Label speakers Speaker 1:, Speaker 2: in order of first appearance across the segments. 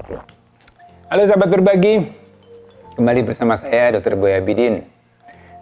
Speaker 1: Halo sahabat berbagi, kembali bersama saya Dr. Boy Abidin.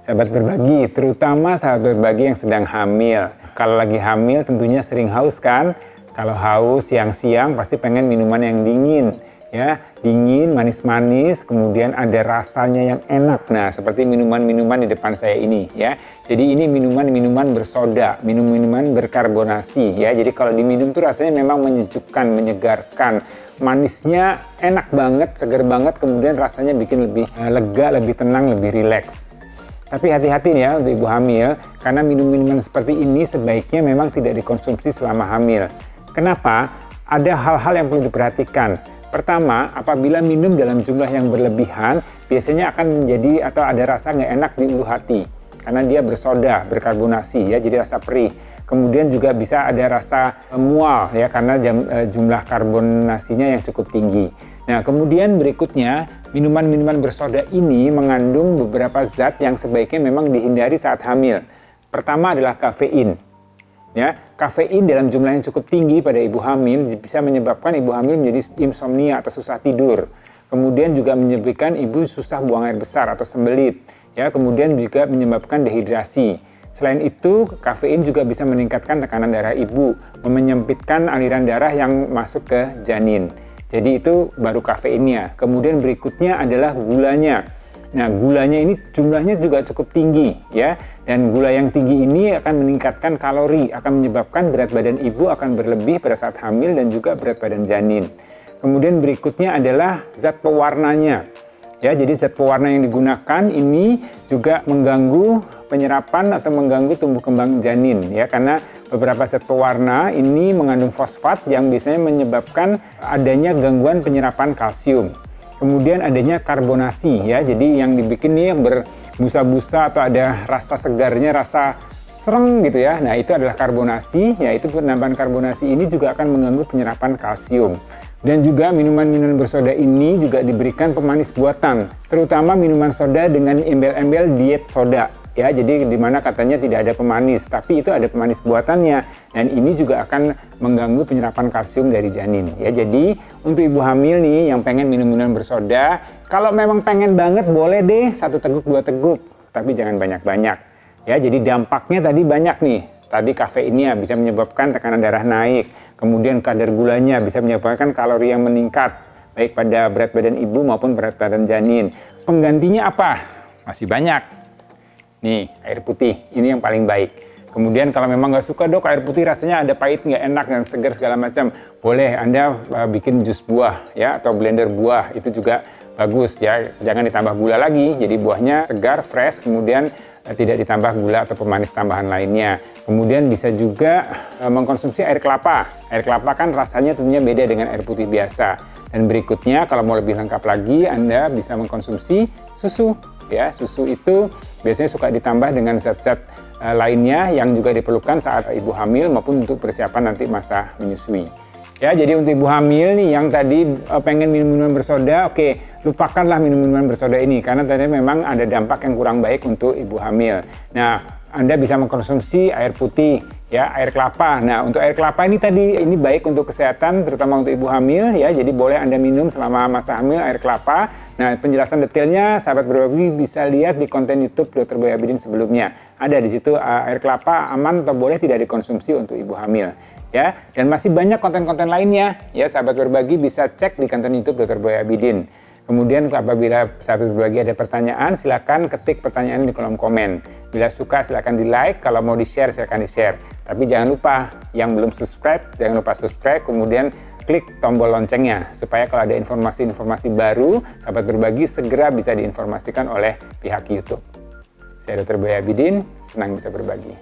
Speaker 1: Sahabat berbagi, terutama sahabat berbagi yang sedang hamil. Kalau lagi hamil tentunya sering haus kan? Kalau haus siang-siang pasti pengen minuman yang dingin. Ya, dingin, manis-manis, kemudian ada rasanya yang enak. Nah, seperti minuman-minuman di depan saya ini ya. Jadi ini minuman-minuman bersoda, minuman berkarbonasi ya. Jadi kalau diminum tuh rasanya memang menyejukkan, menyegarkan. Manisnya enak banget, segar banget, kemudian rasanya bikin lebih lega, lebih tenang, lebih rileks. Tapi hati-hati nih ya untuk ibu hamil, karena minum-minuman seperti ini sebaiknya memang tidak dikonsumsi selama hamil. Kenapa? Ada hal-hal yang perlu diperhatikan. Pertama, apabila minum dalam jumlah yang berlebihan, biasanya akan menjadi atau ada rasa nggak enak di ulu hati. Karena dia bersoda, berkarbonasi ya, jadi rasa perih. Kemudian juga bisa ada rasa mual ya, karena jumlah karbonasinya yang cukup tinggi. Nah, kemudian berikutnya, minuman-minuman bersoda ini mengandung beberapa zat yang sebaiknya memang dihindari saat hamil. Pertama adalah kafein. Ya, kafein dalam jumlah yang cukup tinggi pada ibu hamil bisa menyebabkan ibu hamil menjadi insomnia atau susah tidur. Kemudian juga menyebabkan ibu susah buang air besar atau sembelit. Ya, kemudian juga menyebabkan dehidrasi. Selain itu, kafein juga bisa meningkatkan tekanan darah ibu, menyempitkan aliran darah yang masuk ke janin. Jadi itu baru kafeinnya. Kemudian berikutnya adalah gulanya. Nah, gulanya ini jumlahnya juga cukup tinggi ya. Dan gula yang tinggi ini akan meningkatkan kalori, akan menyebabkan berat badan ibu akan berlebih pada saat hamil dan juga berat badan janin. Kemudian berikutnya adalah zat pewarnanya. Ya, jadi zat pewarna yang digunakan ini juga mengganggu penyerapan atau mengganggu tumbuh kembang janin ya, karena beberapa zat pewarna ini mengandung fosfat yang biasanya menyebabkan adanya gangguan penyerapan kalsium. Kemudian adanya karbonasi ya, jadi yang dibikin nih yang berbusa-busa atau ada rasa segarnya, rasa sereng gitu ya. Nah, itu adalah karbonasi, yaitu penambahan karbonasi ini juga akan mengganggu penyerapan kalsium. Dan juga minuman-minuman bersoda ini juga diberikan pemanis buatan, terutama minuman soda dengan embel-embel diet soda. Ya, jadi di mana katanya tidak ada pemanis, tapi itu ada pemanis buatannya, dan ini juga akan mengganggu penyerapan kalsium dari janin. Ya, jadi untuk ibu hamil nih yang pengen minum minuman bersoda, kalau memang pengen banget boleh deh 1 teguk 2 teguk, tapi jangan banyak-banyak. Ya, jadi dampaknya tadi banyak nih. Tadi kafeinnya bisa menyebabkan tekanan darah naik, kemudian kadar gulanya bisa menyebabkan kalori yang meningkat, baik pada berat badan ibu maupun berat badan janin. Penggantinya apa? Masih banyak. Nih, air putih, ini yang paling baik. Kemudian kalau memang nggak suka dok, air putih rasanya ada pahit, nggak enak, dan segar segala macam, boleh Anda bikin jus buah ya, atau blender buah, itu juga bagus ya. Jangan ditambah gula lagi, jadi buahnya segar, fresh, kemudian tidak ditambah gula atau pemanis tambahan lainnya. Kemudian bisa juga mengkonsumsi air kelapa. Air kelapa kan rasanya tentunya beda dengan air putih biasa. Dan berikutnya kalau mau lebih lengkap lagi, Anda bisa mengkonsumsi susu. Ya, susu itu biasanya suka ditambah dengan zat-zat lainnya yang juga diperlukan saat ibu hamil maupun untuk persiapan nanti masa menyusui. Ya, jadi untuk ibu hamil nih yang tadi pengen minum minuman bersoda, oke, lupakanlah minum minuman bersoda ini karena tadi memang ada dampak yang kurang baik untuk ibu hamil. Nah, Anda bisa mengkonsumsi air putih, ya, air kelapa. Nah, untuk air kelapa ini tadi ini baik untuk kesehatan, terutama untuk ibu hamil, ya. Jadi boleh Anda minum selama masa hamil air kelapa. Nah, penjelasan detailnya sahabat berbagi bisa lihat di konten YouTube Dr. Boy Abidin sebelumnya. Ada di situ air kelapa aman atau boleh tidak dikonsumsi untuk ibu hamil. Ya, dan masih banyak konten-konten lainnya. Ya, sahabat berbagi bisa cek di konten YouTube Dr. Boy Abidin. Kemudian apabila sahabat berbagi ada pertanyaan, silakan ketik pertanyaan di kolom komen. Bila suka silakan di-like, kalau mau di-share silakan di-share. Tapi jangan lupa, yang belum subscribe, jangan lupa subscribe, kemudian klik tombol loncengnya supaya kalau ada informasi-informasi baru, sahabat berbagi segera bisa diinformasikan oleh pihak YouTube. Saya Dr. Boy Abidin, senang bisa berbagi.